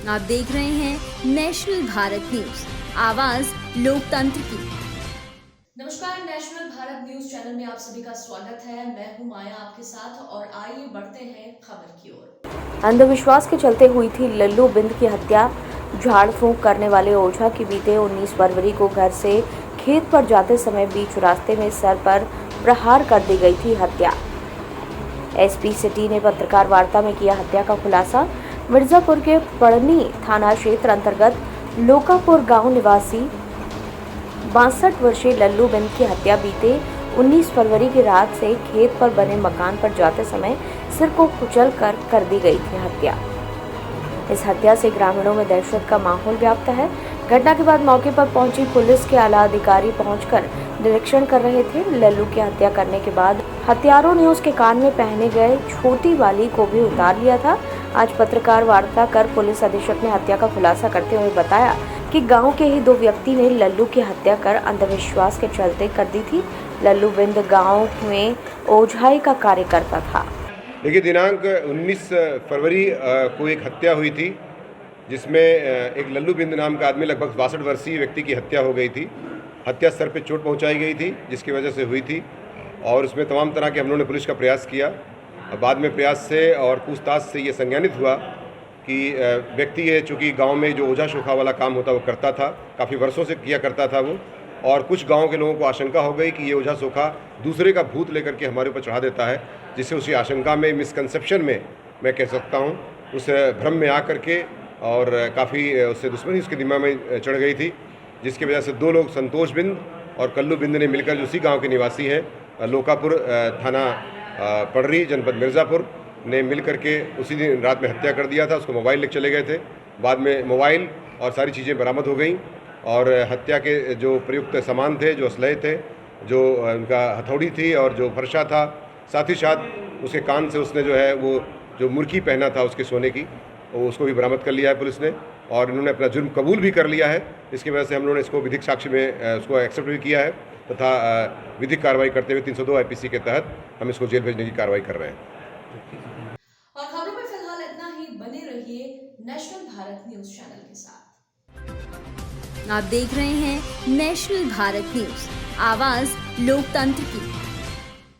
आप देख रहे हैं नेशनल भारत न्यूज, आवाज लोकतंत्र की। नमस्कार, नेशनल भारत न्यूज चैनल में आप सभी का स्वागत है। मैं हूं माया आपके साथ और आइए बढ़ते हैं खबर की ओर। अंधविश्वास के चलते हुई थी लल्लू बिंद की हत्या। झाड़ फूंक करने वाले ओझा की बीते 19 फरवरी को घर से खेत पर जाते समय बीच रास्ते में सर पर प्रहार कर दी गई थी हत्या। एसपी सिटी ने पत्रकार वार्ता में किया हत्या का खुलासा। मिर्जापुर के पड़नी थाना क्षेत्र अंतर्गत लोकापुर गांव निवासी 62 वर्षीय लल्लू बिंद की हत्या बीते 19 फरवरी की रात से खेत पर बने मकान पर जाते समय सिर को कुचल कर दी गई थी हत्या। इस हत्या से ग्रामीणों में दहशत का माहौल व्याप्त है। घटना के बाद मौके पर पहुंची पुलिस के आला अधिकारी पहुंचकर निरीक्षण कर रहे थे। लल्लू की हत्या करने के बाद हत्यारों ने उसके कान में पहने गए छोटी वाली को भी उतार लिया था। आज पत्रकार वार्ता कर पुलिस अधीक्षक ने हत्या का खुलासा करते हुए बताया कि गांव के ही 2 व्यक्ति ने लल्लू की हत्या कर अंधविश्वास के चलते कर दी थी। लल्लू बिंद गांव में ओझाई का कार्य करता था। देखिए, दिनांक 19 फरवरी को एक हत्या हुई थी जिसमें एक लल्लू बिंद नाम का आदमी, लगभग 62 वर्षीय व्यक्ति की हत्या हो गई थी। हत्या सर पे चोट पहुंचाई गई थी जिसकी वजह से हुई थी और उसमें तमाम तरह के हम लोगों ने पुलिस का प्रयास किया। बाद में प्रयास से और पूछताछ से ये संज्ञानित हुआ कि व्यक्ति है, चूँकि गांव में जो ओझा शोखा वाला काम होता वो करता था, काफ़ी वर्षों से किया करता था वो, और कुछ गांव के लोगों को आशंका हो गई कि ये ओझा शोखा दूसरे का भूत लेकर के हमारे ऊपर चढ़ा देता है, जिससे उसी आशंका में, मिसकंसेप्शन में मैं कह सकता हूँ, उस भ्रम में आकर के और काफ़ी उससे दुश्मनी उसके दिमाग में चढ़ गई थी, जिसकी वजह से 2 लोग, संतोष बिंद और कल्लू बिंद ने मिलकर, जो उसी गाँव के निवासी हैं, लोकापुर थाना पड़री जनपद मिर्ज़ापुर, ने मिल करके उसी दिन रात में हत्या कर दिया था। उसको मोबाइल लेकर चले गए थे। बाद में मोबाइल और सारी चीज़ें बरामद हो गई और हत्या के जो प्रयुक्त सामान थे, जो असलहे थे, जो उनका हथौड़ी थी और जो फरसा था, साथ ही साथ उसके कान से उसने जो है वो जो मुर्की पहना था उसके सोने की, उसको भी बरामद कर लिया है पुलिस ने और इन्होंने अपना जुर्म कबूल भी कर लिया है। इसकी वजह से हम लोगों ने इसको विधिक साक्ष्य में उसको एक्सेप्ट भी किया है तथा विधिक कार्रवाई करते हुए 302 IPC के तहत हम इसको जेल भेजने की कार्रवाई कर रहे हैं। और खबरों में फिलहाल इतना ही। बने रहिए नेशनल भारत न्यूज चैनल के साथ। आप देख रहे हैं नेशनल भारत न्यूज, आवाज लोकतंत्र की।